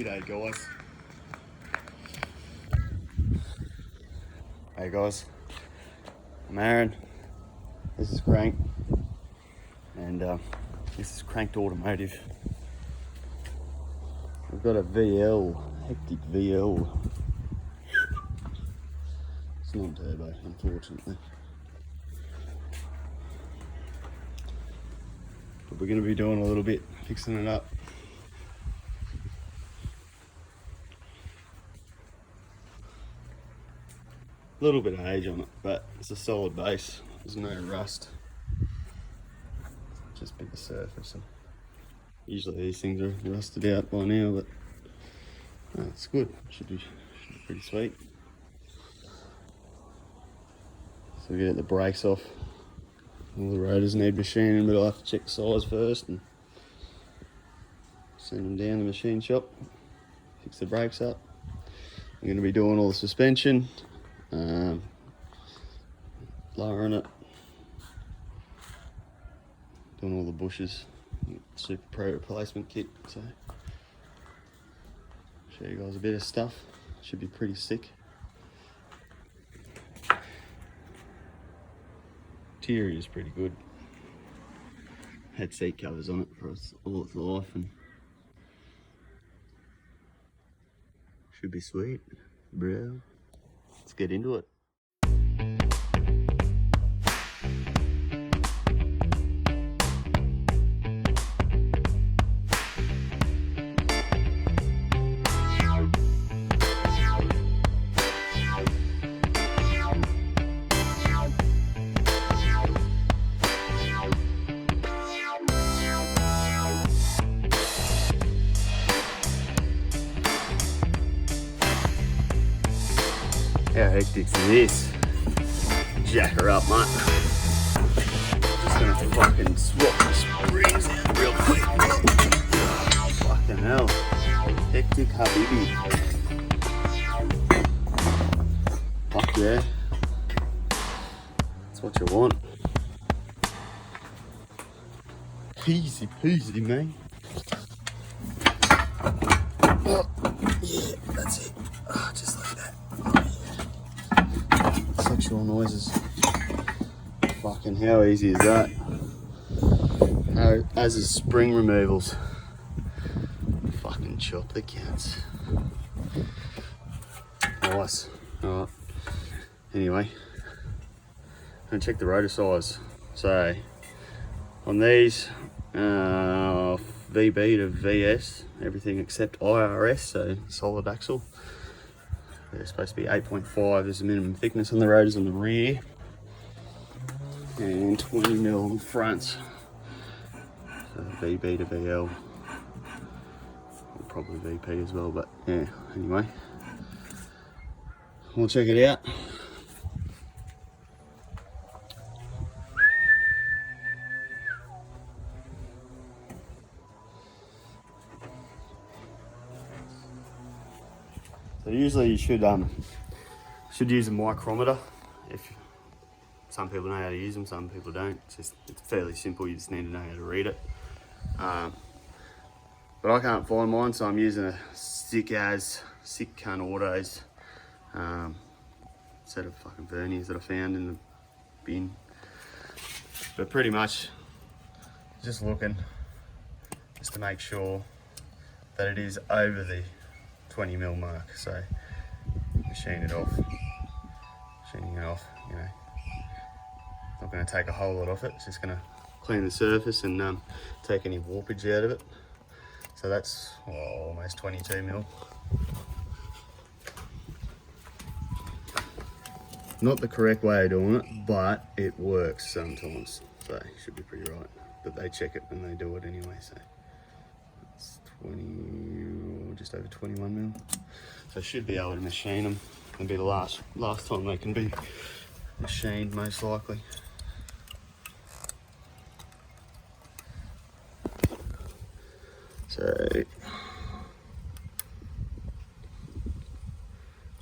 G'day guys. Hey guys, I'm Aaron, this is Crank, and this is Cranked Automotive. We've got a VL, hectic VL. It's not turbo, unfortunately. But we're going to be doing a little bit, fixing it up. A little bit of age on it, but it's a solid base. There's no rust. Just bit the surface. And usually these things are rusted out by now, but it's good. Should be pretty sweet. So we get the brakes off. All the rotors need machining, but I'll have to check the size first and send them down the machine shop. Fix the brakes up. I'm going to be doing all the suspension. Lowering it, doing all the bushes, Super Pro replacement kit, so show you guys a bit of stuff. Should be pretty sick. Interior is pretty good. Had seat covers on it for all its life and should be sweet, bro. Let's get into it. How hectic's this? Jack her up, mate. Just gonna fucking swap the springs out real quick. Fucking hell. Hectic habibi. Fuck yeah. That's what you want. Easy peasy, man. Oh, yeah, that's it. Oh, just like that. Sexual noises. Fucking how easy is that? As is spring removals. Fucking chop the cats. Nice. Alright. Anyway, I'm gonna check the rotor size. So on these, VB to VS, everything except IRS, so solid axle. They're supposed to be 8.5 is the minimum thickness on the rotors on the rear, and 20mm on the fronts. So VB to VL, or probably VP as well, but yeah, anyway. We'll check it out. So usually you should use a micrometer. If some people know how to use them, some people don't. It's fairly simple. You just need to know how to read it. But I can't find mine, so I'm using a sick cunt autos set of fucking verniers that I found in the bin. But pretty much just looking just to make sure that it is over the 20mm mark, so machining it off, you know, not going to take a whole lot off it, it's just going to clean the surface and take any warpage out of it. So that's almost 22mm. Not the correct way of doing it, but it works sometimes, so it should be pretty right. But they check it and they do it anyway, so it's 20, just over 21mm. So I should be able to machine them. It'll be the last time they can be machined, most likely. So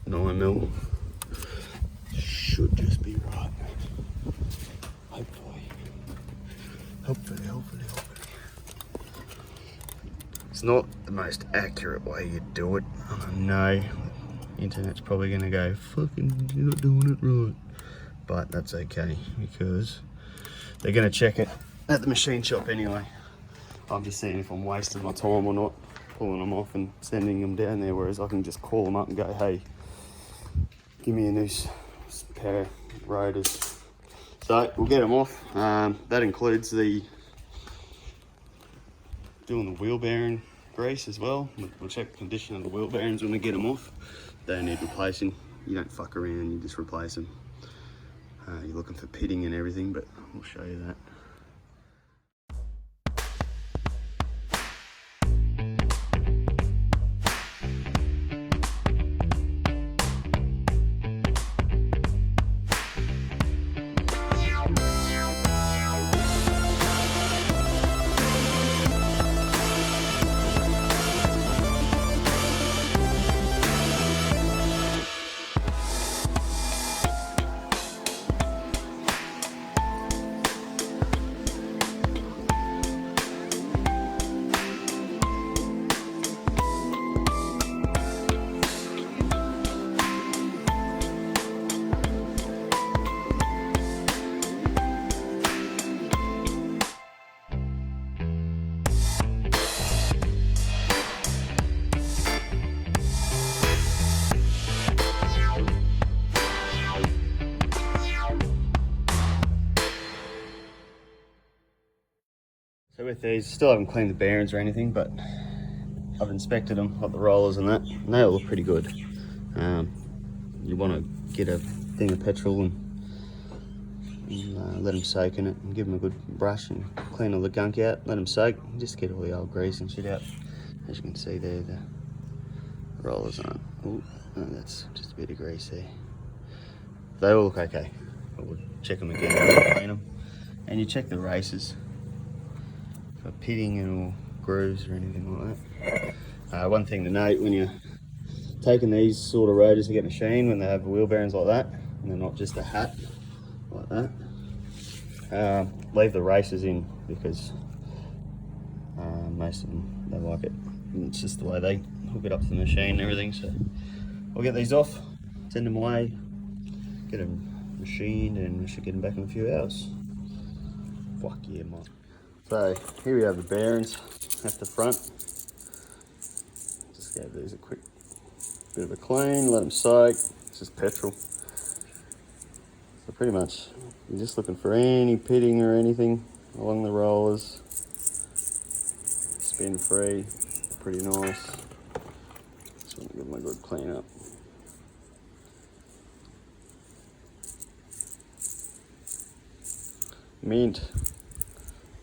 9mm should just be right. Hopefully. It's not the most accurate way you do it. I know the internet's probably gonna go, fucking, you're not doing it right. But that's okay, because they're gonna check it at the machine shop anyway. I'm just seeing if I'm wasting my time or not, pulling them off and sending them down there, whereas I can just call them up and go, hey, give me a new pair of rotors. So we'll get them off. That includes the doing the wheel bearing grease as well. We'll check the condition of the wheel bearings when we get them off. They don't need replacing. You don't fuck around, you just replace them. You're looking for pitting and everything, but we'll show you that. So with these, still haven't cleaned the bearings or anything, but I've inspected them, like the rollers and that, and they all look pretty good. You want to get a thing of petrol and let them soak in it, and give them a good brush and clean all the gunk out, let them soak, and just get all the old grease and shit out. As you can see there, the rollers aren't, oh, that's just a bit of grease there. They all look okay. I would check them again, clean them, and you check the races for pitting or grooves or anything like that. One thing to note when you're taking these sort of rotors to get machined, when they have wheel bearings like that, and they're not just a hat like that, leave the races in, because most of them, they like it. And it's just the way they hook it up to the machine and everything. So I'll get these off, send them away, get them machined, and we should get them back in a few hours. Fuck yeah, mate. So here we have the bearings at the front. Just gave these a quick bit of a clean, let them soak. It's just petrol. So pretty much you're just looking for any pitting or anything along the rollers. Spin free, pretty nice. Just want to give them a good clean up. Mint.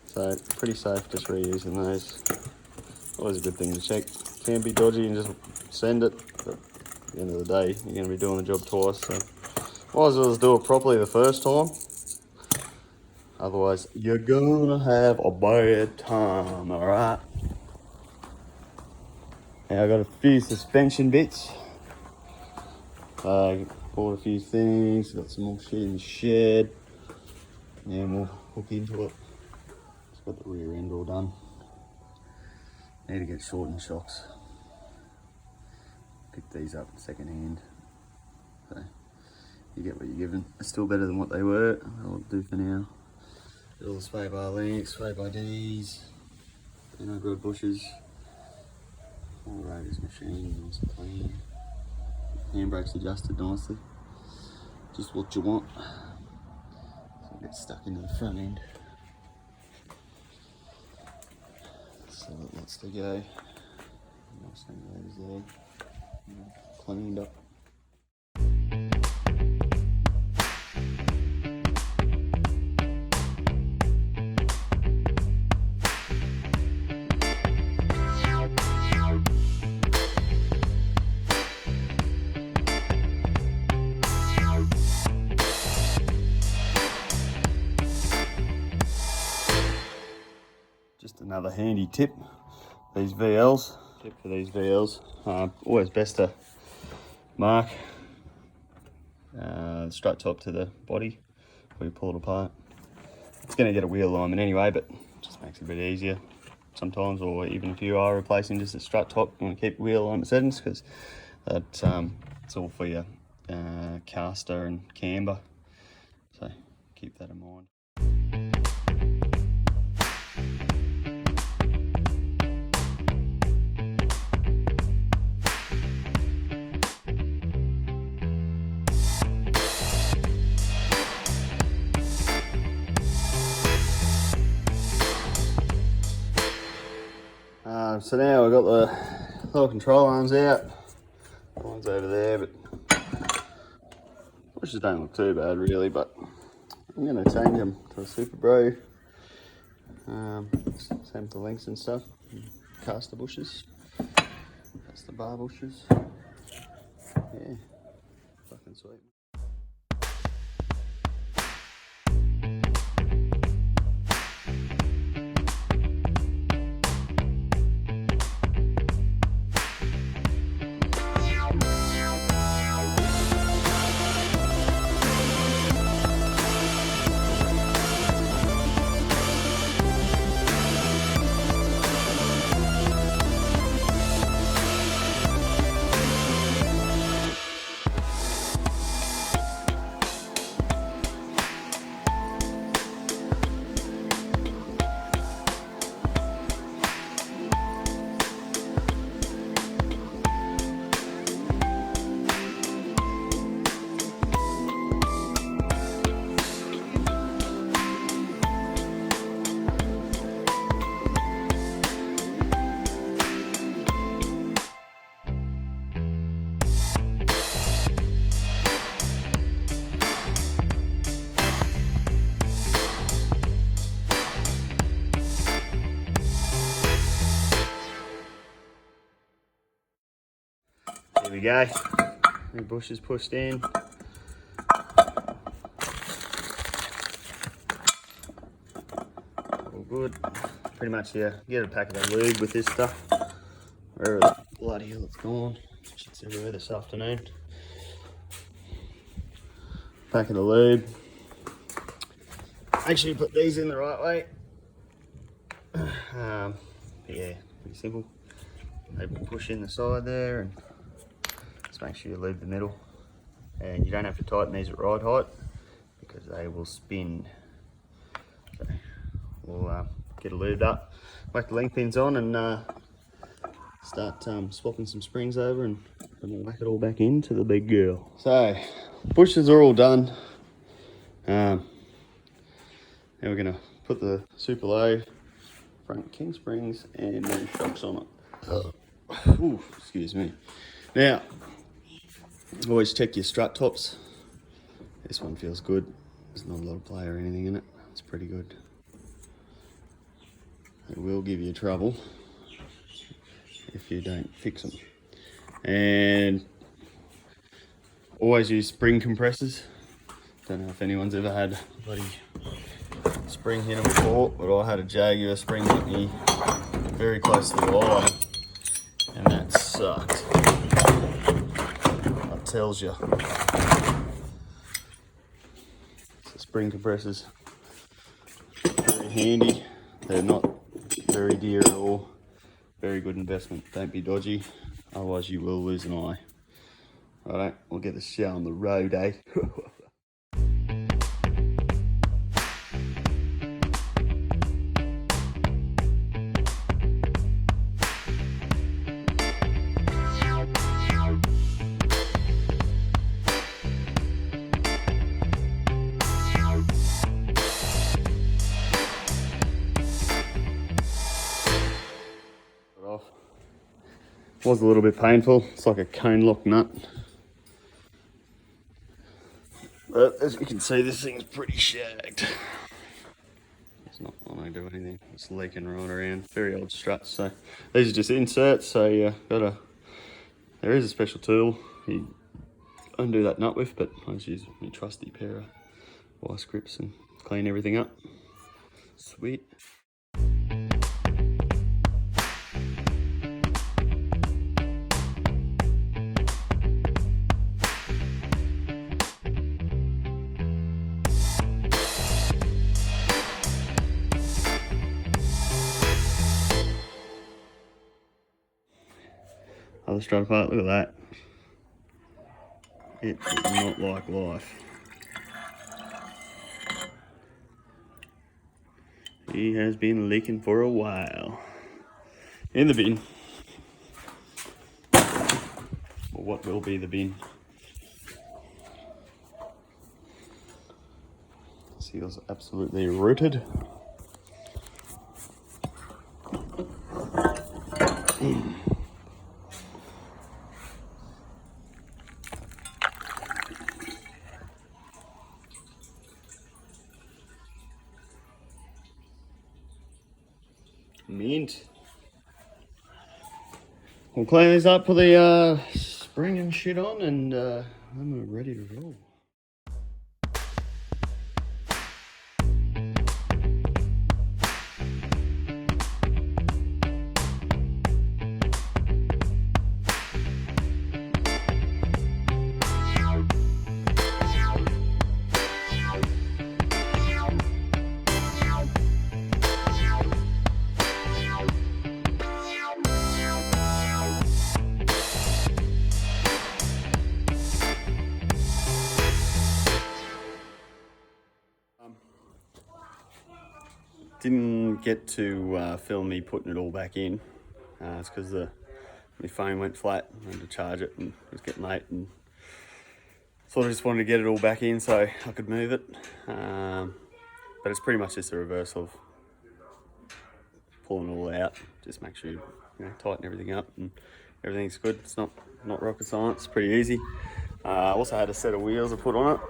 So pretty safe just reusing those. Always a good thing to check. Can be dodgy and just send it, but at the end of the day, you're going to be doing the job twice. So might as well just do it properly the first time. Otherwise, you're gonna have a bad time, alright? Now I got a few suspension bits. I bought a few things, got some more shit in the shed. And we'll hook into it. Got the rear end all done. Need to get shortened shocks. Picked these up second hand. So you get what you're given. It's still better than what they were. That'll do for now. All the sway bar links, sway by D's, good bushes. All the rotors machined, nice and clean. Handbrakes adjusted nicely. Just what you want. So get stuck into the front end. So lots to go. Nice regulators there. Cleaned up. Just another handy tip. These VLs, tip for these VLs, always best to mark the strut top to the body before you pull it apart. It's going to get a wheel alignment anyway, but it just makes it a bit easier. sometimes, or even if you are replacing just a strut top, you want to keep wheel alignment settings, because that it's all for your caster and camber, so keep that in mind. So now we've got the little control arms out. One's over there, but bushes don't look too bad really, but I'm going to change them to a Super Bro. Same with the links and stuff. Caster bushes. That's the bar bushes. Yeah, fucking sweet. There we go. The bush is pushed in. All good. Pretty much, yeah. Get a packet of lube with this stuff. Wherever the bloody hell it's gone. Shit's everywhere this afternoon. Packet of lube. Make sure you put these in the right way. Yeah, pretty simple. Maybe push in the side there and just make sure you lube the middle. And you don't have to tighten these at right height because they will spin. So we'll get it lubed up, whack the link pins on, and start swapping some springs over, and we'll whack it all back into the big girl. So bushes are all done. Now we're going to put the super low front king springs and then shocks on it. Ooh, excuse me. Now, always check your strut tops. This one feels good. There's not a lot of play or anything in it. It's pretty good. It will give you trouble if you don't fix them. And always use spring compressors. Don't know if anyone's ever had a bloody spring hit them before, but I had a Jaguar spring hit me very close to the line, and that sucked. That tells you. So spring compressors, very handy. They're not very dear at all. Very good investment. Don't be dodgy, otherwise you will lose an eye. Alright, we'll get the show on the road, eh? Was a little bit painful. It's like a cone lock nut. But as you can see, this thing's pretty shagged. It's not want to do anything. It's leaking right around. Very old struts. So these are just inserts. So you there is a special tool you undo that nut with, but I just use my trusty pair of vice grips and clean everything up. Sweet. other strut apart. Look at that. It does not like life. He has been leaking for a while. In the bin. Or what will be the bin. Seal's absolutely rooted. Mint. We'll clean these up, put the spring and shit on, and then we're ready to roll. Didn't get to film me putting it all back in. It's because my phone went flat. I had to charge it and it was getting late, and sort of just wanted to get it all back in so I could move it. But it's pretty much just a reverse of pulling it all out. Just make sure you tighten everything up and everything's good. It's not rocket science, it's pretty easy. I also had a set of wheels I put on it,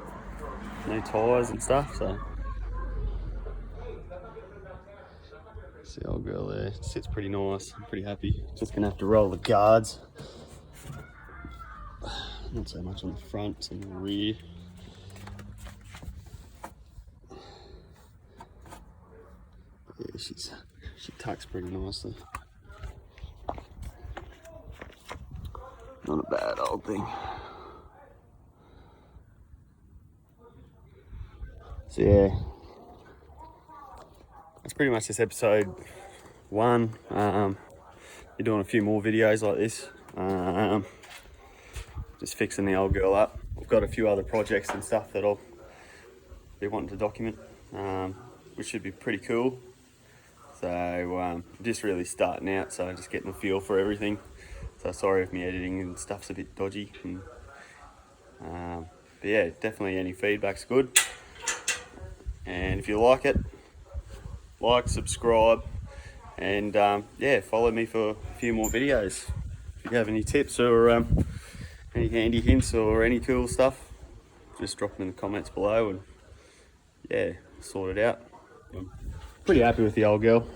new tyres and stuff, so. See the old girl there, it sits pretty nice, I'm pretty happy. Just gonna have to roll the guards. Not so much on the front and the rear. Yeah, she tucks pretty nicely. Not a bad old thing. So yeah, that's pretty much this episode 1. You're doing a few more videos like this. Just fixing the old girl up. I've got a few other projects and stuff that I'll be wanting to document, which should be pretty cool. So just really starting out, so just getting the feel for everything. So sorry if my editing and stuff's a bit dodgy. But yeah, definitely any feedback's good. And if you like it, like, subscribe, and yeah, follow me for a few more videos. If you have any tips or any handy hints or any cool stuff, just drop them in the comments below, and yeah, sort it out. I'm pretty happy with the old girl.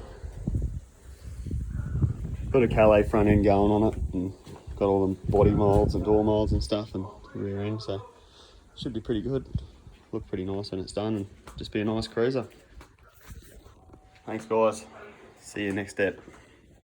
Got a Calais front end going on it, and got all the body molds and door molds and stuff, and rear end, so should be pretty good. Look pretty nice when it's done, and just be a nice cruiser. Thanks guys, see you next step.